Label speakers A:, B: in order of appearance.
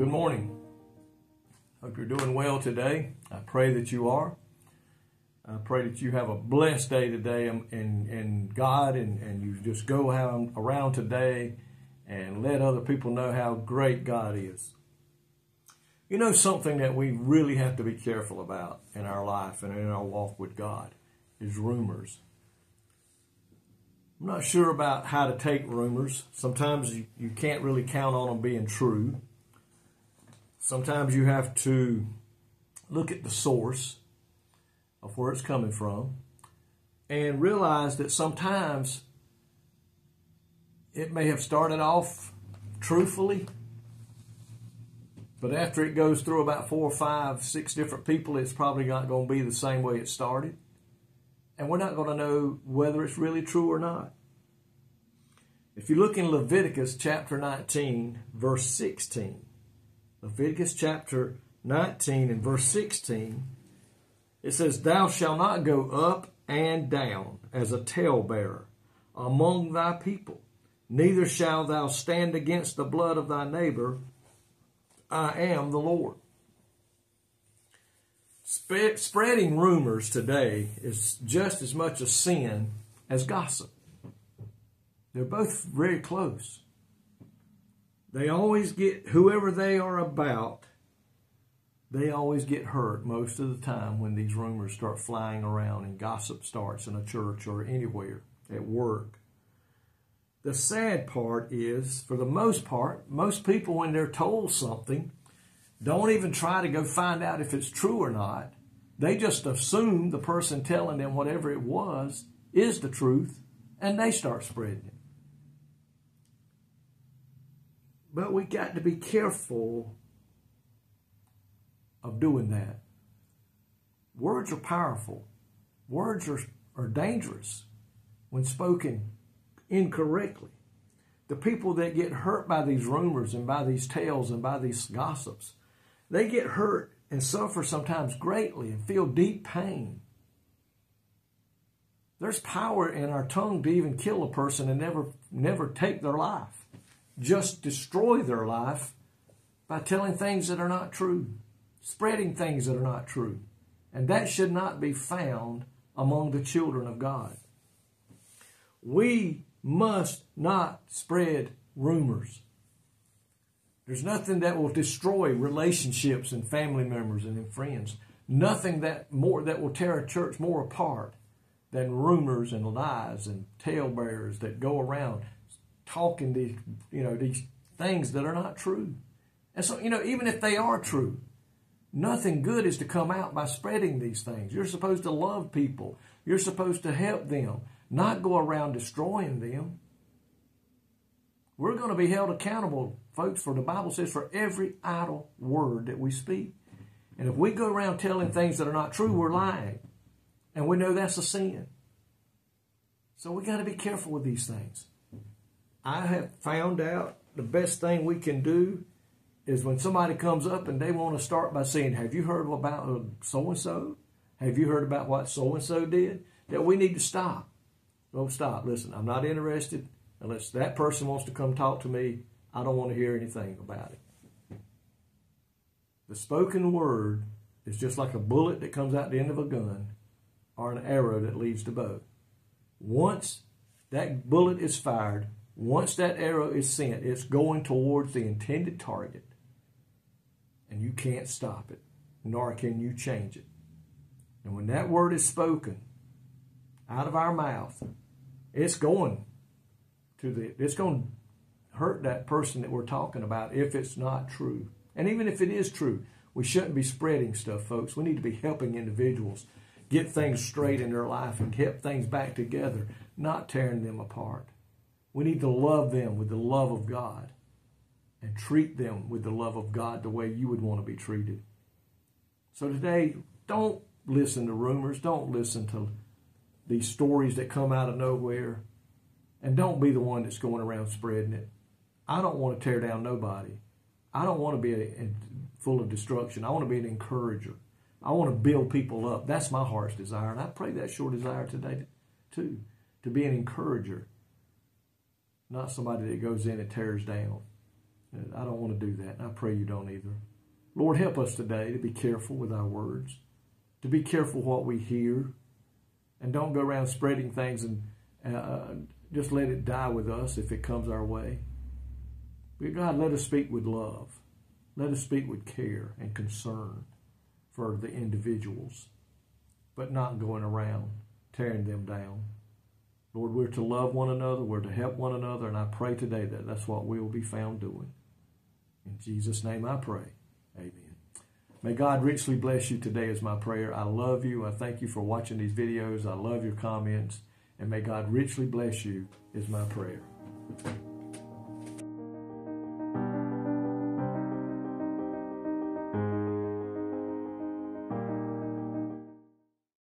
A: Good morning. Hope you're doing well today. I pray that you are. I pray that you have a blessed day today in God, and you just go around today and let other people know how great God is. You know, something that we really have to be careful about in our life and in our walk with God is rumors. I'm not sure about how to take rumors. Sometimes you can't really count on them being true. Sometimes you have to look at the source of where it's coming from and realize that sometimes it may have started off truthfully, but after it goes through about 4, 5, 6 different people, it's probably not going to be the same way it started. And we're not going to know whether it's really true or not. If you look in Leviticus chapter 19, verse 16, Leviticus chapter 19 and verse 16, it says, "Thou shalt not go up and down as a talebearer among thy people, neither shalt thou stand against the blood of thy neighbor. I am the Lord." Spreading rumors today is just as much a sin as gossip. They're both very close. They always get, whoever they are about, they always get hurt most of the time when these rumors start flying around and gossip starts in a church or anywhere, at work. The sad part is, for the most part, most people, when they're told something, don't even try to go find out if it's true or not. They just assume the person telling them whatever it was is the truth, and they start spreading it. But we got to be careful of doing that. Words are powerful. Words are dangerous when spoken incorrectly. The people that get hurt by these rumors and by these tales and by these gossips, they get hurt and suffer sometimes greatly and feel deep pain. There's power in our tongue to even kill a person and never take their life. Just destroy their life by telling things that are not true, spreading things that are not true. And that should not be found among the children of God. We must not spread rumors. There's nothing that will destroy relationships and family members and friends. Nothing that will tear a church more apart than rumors and lies and talebearers that go around talking these things that are not true. And so, even if they are true, nothing good is to come out by spreading these things. You're supposed to love people. You're supposed to help them, not go around destroying them. We're going to be held accountable, folks, for the Bible says for every idle word that we speak. And if we go around telling things that are not true, we're lying. And we know that's a sin. So we got to be careful with these things. I have found out the best thing we can do is when somebody comes up and they want to start by saying, "Have you heard about so-and-so? Have you heard about what so-and-so did?" That we need to stop. Don't stop. Listen, I'm not interested. Unless that person wants to come talk to me, I don't want to hear anything about it. The spoken word is just like a bullet that comes out the end of a gun or an arrow that leaves the bow. Once that bullet is fired, once that arrow is sent, it's going towards the intended target. And you can't stop it, nor can you change it. And when that word is spoken out of our mouth, it's going to hurt that person that we're talking about if it's not true. And even if it is true, we shouldn't be spreading stuff, folks. We need to be helping individuals get things straight in their life and get things back together, not tearing them apart. We need to love them with the love of God and treat them with the love of God the way you would want to be treated. So today, don't listen to rumors. Don't listen to these stories that come out of nowhere. And don't be the one that's going around spreading it. I don't want to tear down nobody. I don't want to be full of destruction. I want to be an encourager. I want to build people up. That's my heart's desire. And I pray that's your desire today too, to be an encourager, not somebody that goes in and tears down. I don't want to do that, and I pray you don't either. Lord, help us today to be careful with our words, to be careful what we hear, and don't go around spreading things and just let it die with us if it comes our way. But God, let us speak with love. Let us speak with care and concern for the individuals, but not going around tearing them down. Lord, we're to love one another. We're to help one another. And I pray today that that's what we will be found doing. In Jesus' name I pray. Amen. May God richly bless you today is my prayer. I love you. I thank you for watching these videos. I love your comments. And may God richly bless you is my prayer.